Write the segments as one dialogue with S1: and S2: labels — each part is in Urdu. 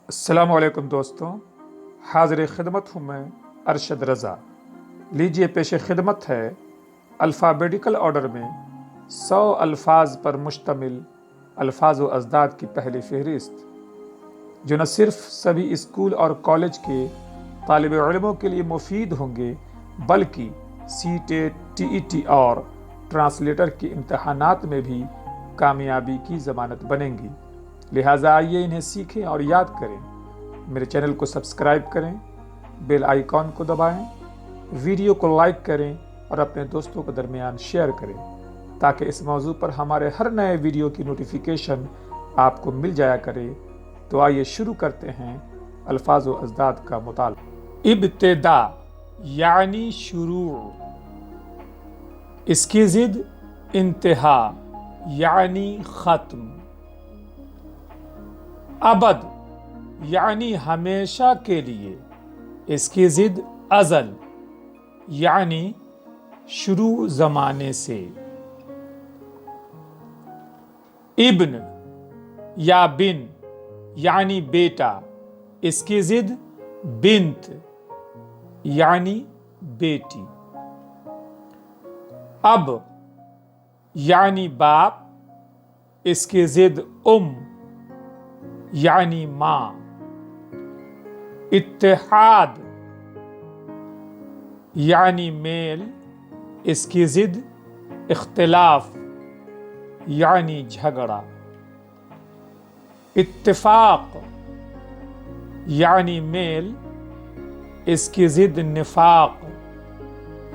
S1: السلام علیکم دوستوں، حاضر خدمت ہوں میں ارشد رضا۔ لیجیے پیش خدمت ہے الفابیٹیکل آرڈر میں 100 الفاظ پر مشتمل الفاظ و اجداد کی پہلی فہرست، جو نہ صرف سبھی اسکول اور کالج کے طالب علموں کے لیے مفید ہوں گے بلکہ C TET, T E T اور ٹرانسلیٹر کے امتحانات میں بھی کامیابی کی ضمانت بنیں گی۔ لہٰذا آئیے انہیں سیکھیں اور یاد کریں۔ میرے چینل کو سبسکرائب کریں، بیل آئیکن کو دبائیں، ویڈیو کو لائک کریں اور اپنے دوستوں کے درمیان شیئر کریں تاکہ اس موضوع پر ہمارے ہر نئے ویڈیو کی نوٹیفیکیشن آپ کو مل جایا کرے۔ تو آئیے شروع کرتے ہیں الفاظ و اجداد کا مطالعہ۔ ابتدا یعنی شروع، اس کی ضد انتہا یعنی ختم۔ ابد یعنی ہمیشہ کے لیے، اس کی ضد ازل یعنی شروع زمانے سے۔ ابن یا بن یعنی بیٹا، اس کی ضد بنت یعنی بیٹی۔ اب یعنی باپ، اس کی ضد یعنی ماں۔ اتحاد یعنی میل، اس کی ضد اختلاف یعنی جھگڑا۔ اتفاق یعنی میل، اس کی ضد نفاق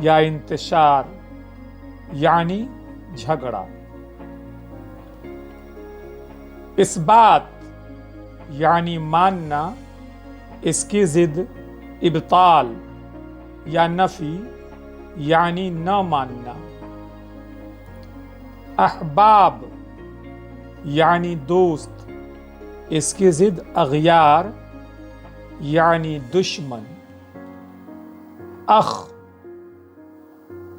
S1: یا انتشار یعنی جھگڑا۔ اثبات یعنی ماننا، اس کی ضد ابطال یا نفی یعنی نہ ماننا۔ احباب یعنی دوست، اس کی ضد اغیار یعنی دشمن۔ اخ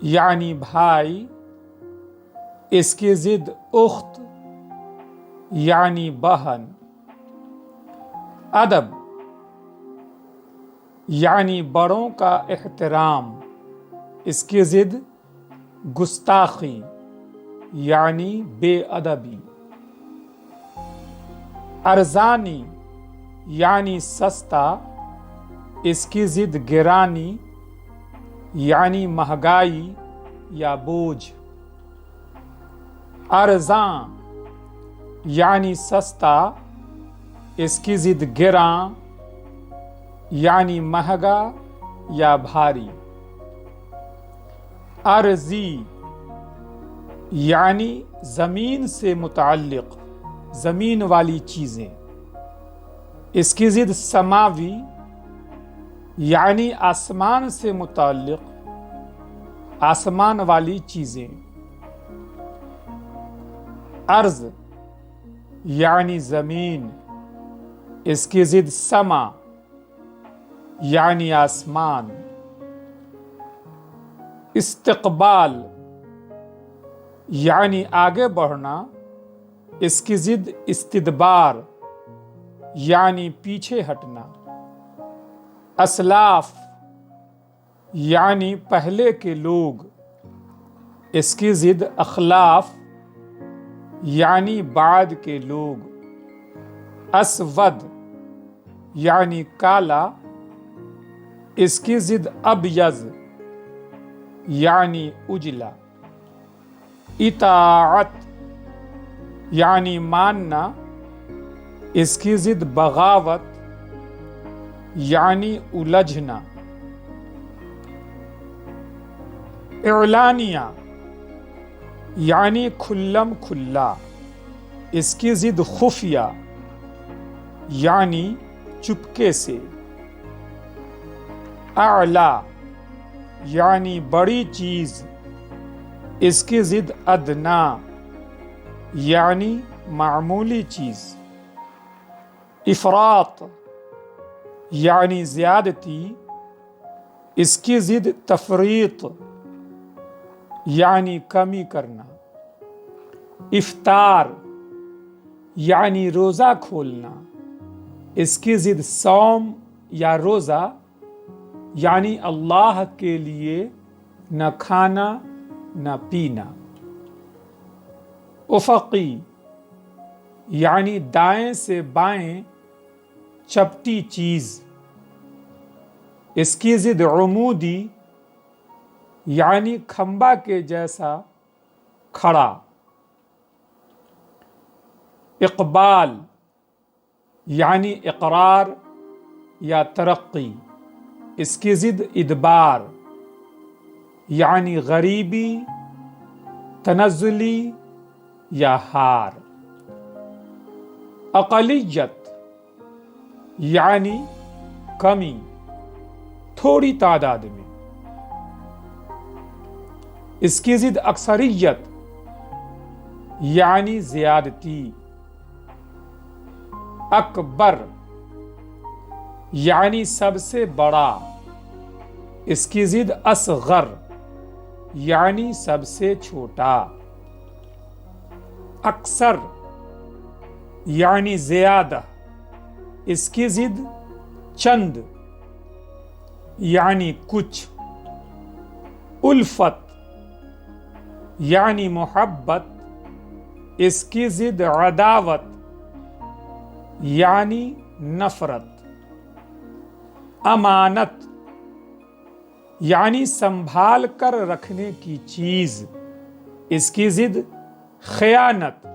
S1: یعنی بھائی، اس کی ضد اخت یعنی بہن۔ ادب یعنی بڑوں کا احترام، اس کی ضد گستاخی یعنی بے ادبی۔ ارزانی یعنی سستا، اس کی ضد گرانی یعنی مہنگائی یا بوجھ۔ ارزاں یعنی سستا، اس کی ضد گراں یعنی مہنگا یا بھاری۔ ارضی یعنی زمین سے متعلق، زمین والی چیزیں، اس کی ضد سماوی یعنی آسمان سے متعلق، آسمان والی چیزیں۔ ارض یعنی زمین، اس کی ضد سما یعنی آسمان۔ استقبال یعنی آگے بڑھنا، اس کی ضد استدبار یعنی پیچھے ہٹنا۔ اسلاف یعنی پہلے کے لوگ، اس کی ضد اخلاف یعنی بعد کے لوگ۔ اسود یعنی کالا، اس کی ضد ابیض یعنی اجلا۔ اطاعت یعنی ماننا، اس کی ضد بغاوت یعنی الجھنا۔ اعلانیہ یعنی کھلم کھلا، اس کی ضد خفیہ یعنی چپکے سے۔ اعلی یعنی بڑی چیز، اس کی ضد ادنا یعنی معمولی چیز۔ افراط یعنی زیادتی، اس کی ضد تفریط یعنی کمی کرنا۔ افطار یعنی روزہ کھولنا، اس کی ضد صوم یا روزہ یعنی اللہ کے لیے نہ کھانا نہ پینا۔ افقی یعنی دائیں سے بائیں چپٹی چیز۔ اس کی ضد عمودی یعنی کھمبا کے جیسا کھڑا۔ اقبال یعنی اقرار یا ترقی۔ اس کی ضد ادبار یعنی غریبی، تنزلی یا ہار۔ اقلیت یعنی کمی، تھوڑی تعداد میں۔ اس کی ضد اکثریت یعنی زیادتی۔ اکبر یعنی سب سے بڑا۔ اس کی ضد اصغر یعنی سب سے چھوٹا۔ اکثر یعنی زیادہ۔ اس کی ضد چند یعنی کچھ۔ الفت یعنی محبت۔ اس کی ضد عداوت یعنی نفرت۔ امانت یعنی سنبھال کر رکھنے کی چیز۔ اس کی ضد خیانت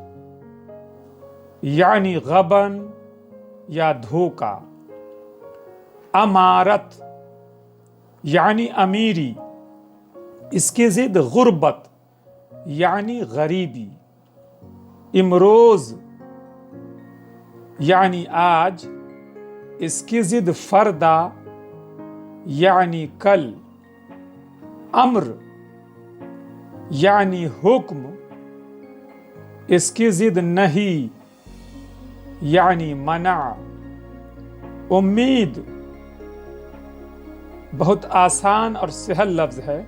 S1: یعنی غبن یا دھوکہ۔ امارت یعنی امیری۔ اس کی ضد غربت یعنی غریبی۔ امروز یعنی آج۔ اس کی ضد فردا یعنی کل۔ امر یعنی حکم۔ اس کی ضد نہی یعنی منع۔ امید بہت آسان اور سہل لفظ ہے۔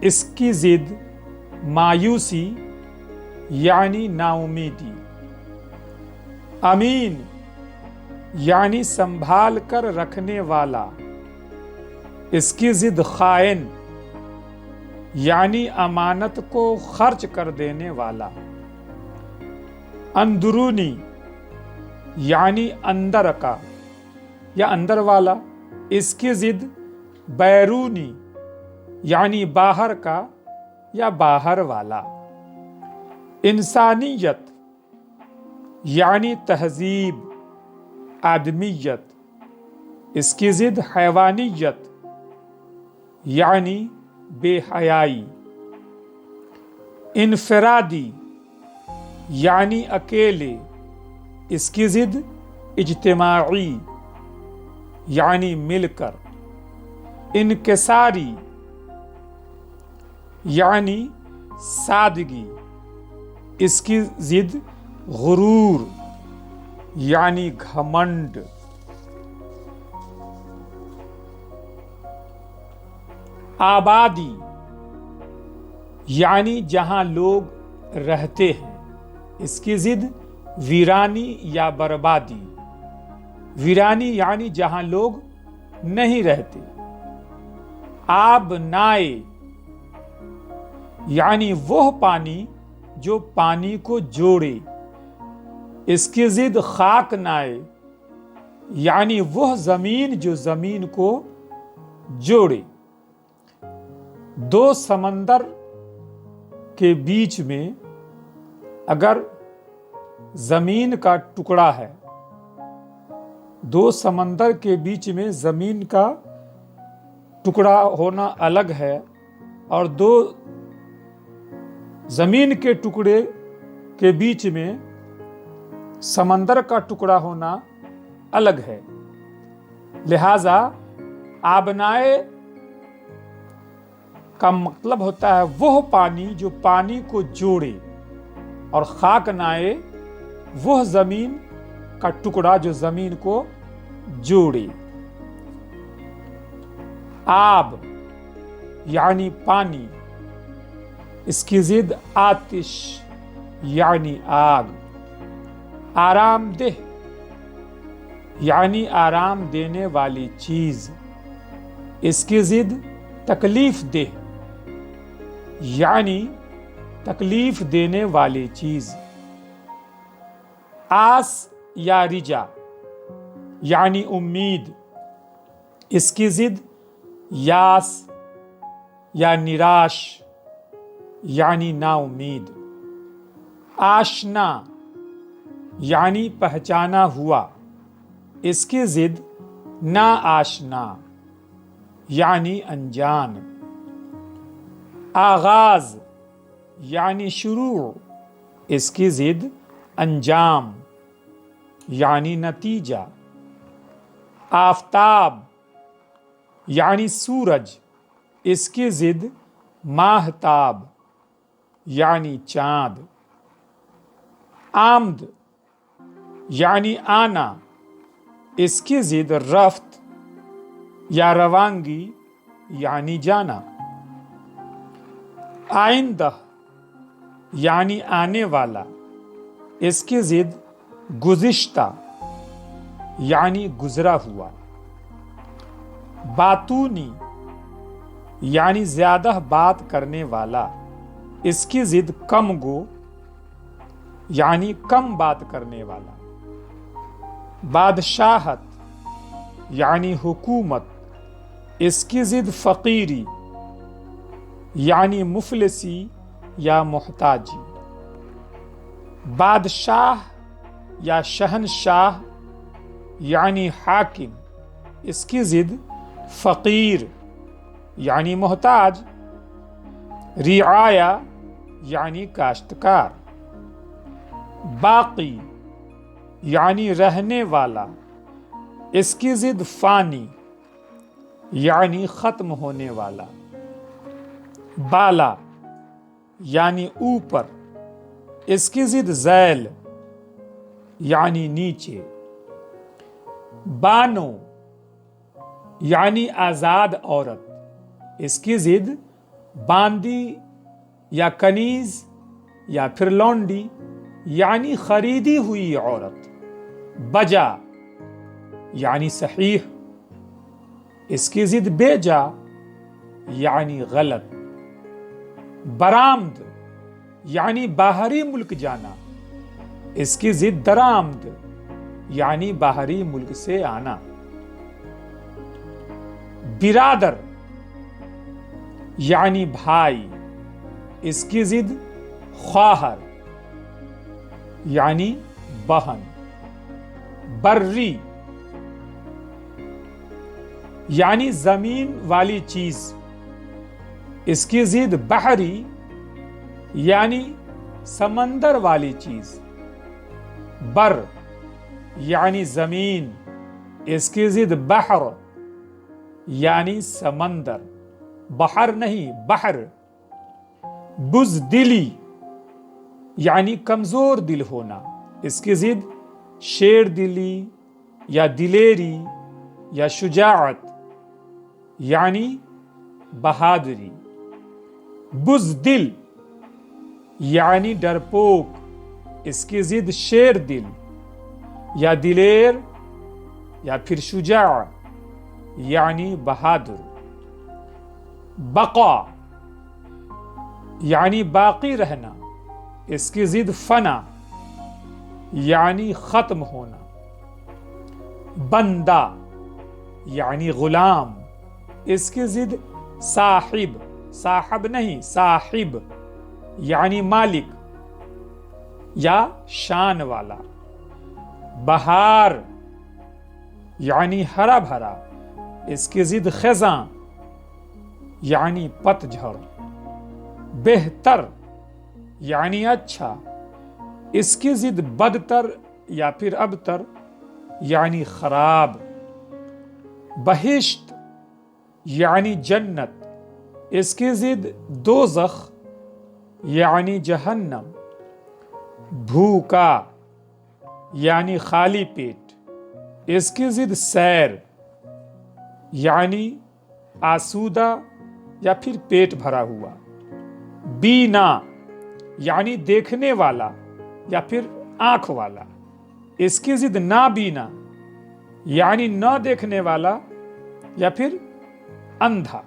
S1: اس کی ضد مایوسی یعنی نا امیدی۔ امین یعنی سنبھال کر رکھنے والا۔ اس کی ضد خائن یعنی امانت کو خرچ کر دینے والا۔ اندرونی یعنی اندر کا یا اندر والا۔ اس کی ضد بیرونی یعنی باہر کا یا باہر والا۔ انسانیت یعنی تہذیب، آدمیت۔ اس کی ضد حیوانیت یعنی بے حیائی۔ انفرادی یعنی اکیلے۔ اس کی ضد اجتماعی یعنی مل کر۔ انکساری یعنی سادگی۔ اس کی ضد غرور یعنی گھمنڈ۔ آبادی یعنی جہاں لوگ رہتے ہیں۔ اس کی ضد ویرانی یا بربادی۔ ویرانی یعنی جہاں لوگ نہیں رہتے۔ آب نائے یعنی وہ پانی جو پانی کو جوڑے۔ اس کی ضد خاک نائے یعنی وہ زمین جو زمین کو جوڑے۔ دو سمندر کے بیچ میں اگر زمین کا ٹکڑا ہے، دو سمندر کے بیچ میں زمین کا ٹکڑا ہونا الگ ہے اور دو زمین کے ٹکڑے کے بیچ میں سمندر کا ٹکڑا ہونا الگ ہے۔ لہذا آبنائے کا مطلب ہوتا ہے وہ پانی جو پانی کو جوڑے، اور خاک نائے وہ زمین کا ٹکڑا جو زمین کو جوڑے۔ آب یعنی پانی۔ اس کی ضد آتش یعنی آگ۔ آرام دہ یعنی آرام دینے والی چیز، اس کی ضد تکلیف دہ یعنی تکلیف دینے والی چیز۔ آس یا رجا یعنی امید، اس کی ضد یاس یا نراش یعنی نا امید۔ آشنا یعنی پہچانا ہوا، اس کی ضد نا آشنا یعنی انجان۔ آغاز یعنی شروع، اس کی ضد انجام یعنی نتیجہ۔ آفتاب یعنی سورج، اس کی ضد ماہتاب یعنی چاند۔ آمد یعنی آنا، اس کی ضد رفت یا روانگی یعنی جانا۔ آئندہ یعنی آنے والا، اس کی ضد گزشتہ یعنی گزرا ہوا۔ باتونی یعنی زیادہ بات کرنے والا، اس کی ضد کم گو یعنی کم بات کرنے والا۔ بادشاہت یعنی حکومت، اس کی ضد فقیری یعنی مفلسی یا محتاجی۔ بادشاہ یا شہنشاہ یعنی حاکم، اس کی ضد فقیر یعنی محتاج۔ رعایا یعنی کاشتکار۔ باقی یعنی رہنے والا، اس کی ضد فانی یعنی ختم ہونے والا۔ بالا یعنی اوپر، اس کی ضد ذیل یعنی نیچے۔ بانو یعنی آزاد عورت، اس کی ضد باندی یا کنیز یا پھر لونڈی یعنی خریدی ہوئی عورت۔ بجا یعنی صحیح، اس کی ضد بے جا یعنی غلط۔ برآمد یعنی باہری ملک جانا، اس کی ضد درآمد یعنی باہری ملک سے آنا۔ برادر یعنی بھائی، اس کی ضد خواہر یعنی بہن۔ بری یعنی زمین والی چیز، اس کی ضد بحری یعنی سمندر والی چیز۔ بر یعنی زمین، اس کی ضد بحر یعنی سمندر، بحر نہیں بحر۔ بزدلی یعنی کمزور دل ہونا، اس کی ضد شیر دلی یا دلیری یا شجاعت یعنی بہادری۔ بزدل یعنی ڈرپوک، اس کی ضد شیر دل یا دلیر یا پھر شجاع یعنی بہادر۔ بقا یعنی باقی رہنا، اس کی ضد فنا یعنی ختم ہونا۔ بندہ یعنی غلام، اس کی ضد صاحب، صاحب نہیں صاحب یعنی مالک یا شان والا۔ بہار یعنی ہرا بھرا، اس کی ضد خزاں یعنی پتجھڑ۔ بہتر یعنی اچھا، اس کی ضد بدتر یا پھر ابتر یعنی خراب۔ بہشت یعنی جنت، اس کی ضد دوزخ یعنی جہنم۔ بھوکا یعنی خالی پیٹ، اس کی ضد سیر یعنی آسودہ یا پھر پیٹ بھرا ہوا۔ بینا یعنی دیکھنے والا یا پھر آنکھ والا، اس کی ضد نابینا یعنی نہ دیکھنے والا یا پھر اندھا.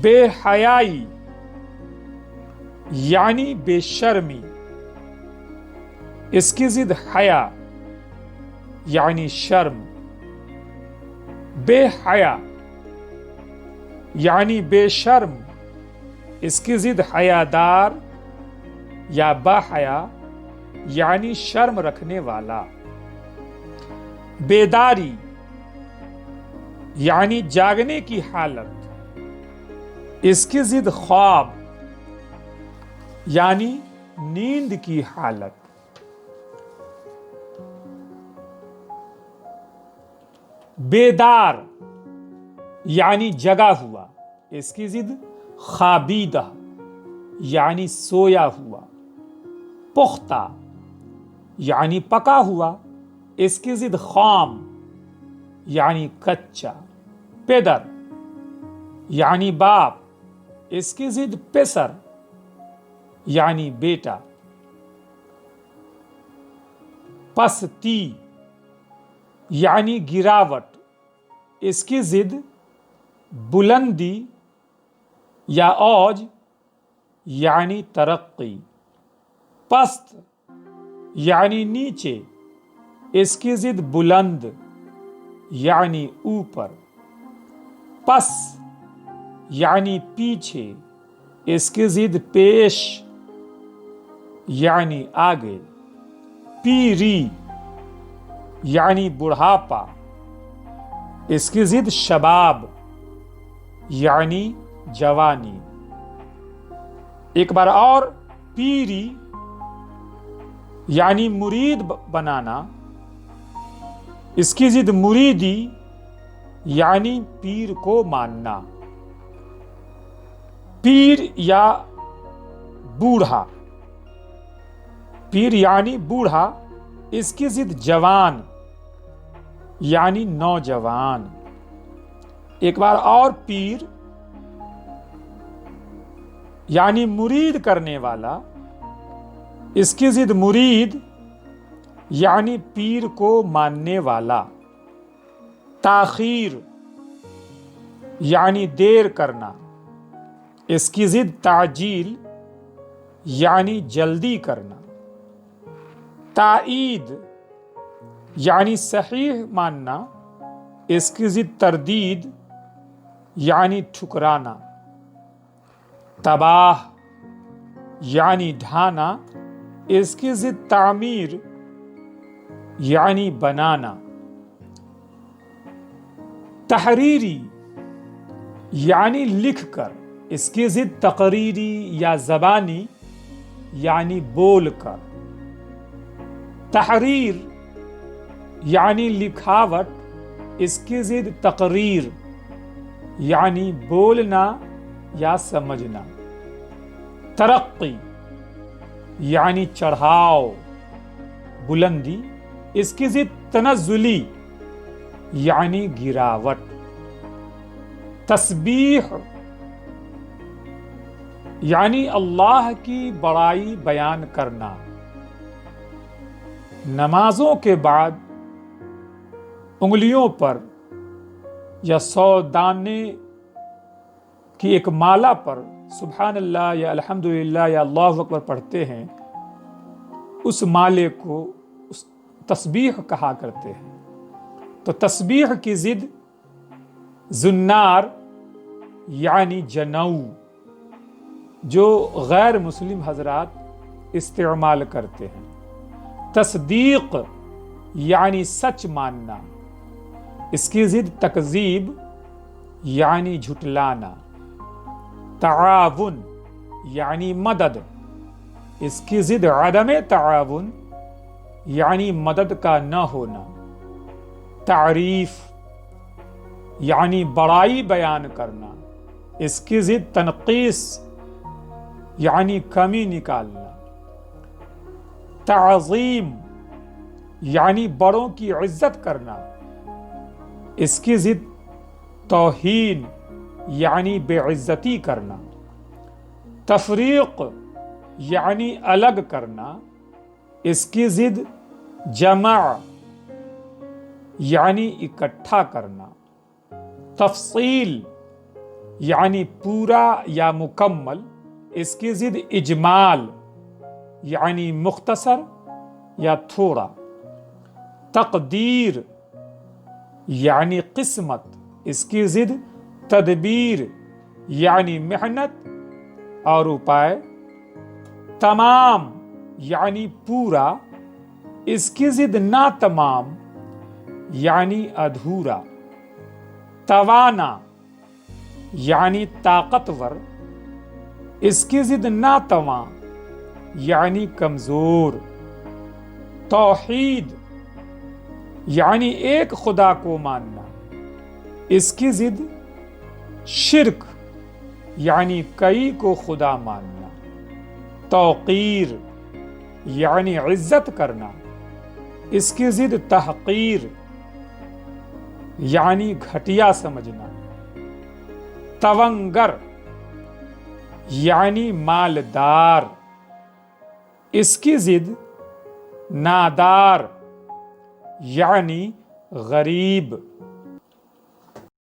S1: بے حیائی یعنی بے شرمی. اس کی ضد حیا یعنی شرم. بے حیا یعنی بے شرم. اس کی ضد حیادار یا با حیا یعنی شرم رکھنے والا. بیداری یعنی جاگنے کی حالت. اس کی ضد خواب یعنی نیند کی حالت. بیدار یعنی جگا ہوا. اس کی ضد خوابیدہ یعنی سویا ہوا. پختہ یعنی پکا ہوا. اس کی ضد خام یعنی کچا. پدر یعنی باپ. اس کی ضد پسر یعنی بیٹا. پستی یعنی گراوٹ. اس کی ضد بلندی یا اوج یعنی ترقی. پست یعنی نیچے. اس کی ضد بلند یعنی اوپر. پس یعنی پیچھے. اس کی ضد پیش یعنی آگے. پیری یعنی بڑھاپا. اس کی ضد شباب یعنی جوانی. ایک بار اور. پیری یعنی مرید بنانا. اس کی ضد مریدی یعنی پیر کو ماننا. پیر یا بوڑھا. پیر یعنی بوڑھا. اس کی ضد جوان یعنی نوجوان. ایک بار اور. پیر یعنی مرید کرنے والا. اس کی ضد مرید یعنی پیر کو ماننے والا. تاخیر یعنی دیر کرنا. اس کی ضد تعجیل یعنی جلدی کرنا. تائید یعنی صحیح ماننا. اس کی ضد تردید یعنی ٹھکرانا. تباہ یعنی ڈھانا. اس کی ضد تعمیر یعنی بنانا. تحریری یعنی لکھ کر. اس کی ضد تقریری یا زبانی یعنی بول کر. تحریر یعنی لکھاوٹ. اس کی ضد تقریر یعنی بولنا یا سمجھنا. ترقی یعنی چڑھاؤ بلندی. اس کی ضد تنزلی یعنی گراوٹ. تسبیح یعنی اللہ کی بڑائی بیان کرنا. نمازوں کے بعد انگلیوں پر یا 100 دانے کی ایک مالا پر سبحان اللہ یا الحمدللہ یا اللہ اکبر پڑھتے ہیں. اس مالے کو تسبیح کہا کرتے ہیں. تو تسبیح کی ضد زنار یعنی جنو جو غیر مسلم حضرات استعمال کرتے ہیں. تصدیق یعنی سچ ماننا. اس کی ضد تکذیب یعنی جھٹلانا. تعاون یعنی مدد. اس کی ضد عدم تعاون یعنی مدد کا نہ ہونا. تعریف یعنی بڑائی بیان کرنا. اس کی ضد تنقیص یعنی کمی نکالنا. تعظیم یعنی بڑوں کی عزت کرنا. اس کی ضد توہین یعنی بے عزتی کرنا. تفریق یعنی الگ کرنا. اس کی ضد جمع یعنی اکٹھا کرنا، تفصیل یعنی پورا یا مکمل، اس کی ضد اجمال یعنی مختصر یا تھوڑا، تقدیر یعنی قسمت، اس کی ضد تدبیر یعنی محنت اور اپائے، تمام یعنی پورا، اس کی ضد ناتمام یعنی ادھورا، توانا یعنی طاقتور، اس کی ضد ناتواں یعنی کمزور، توحید یعنی ایک خدا کو ماننا، اس کی ضد شرک یعنی کئی کو خدا ماننا، توقیر یعنی عزت کرنا، اس کی ضد تحقیر یعنی گھٹیا سمجھنا، تونگر یعنی مالدار، اس کی ضد نادار یعنی غریب۔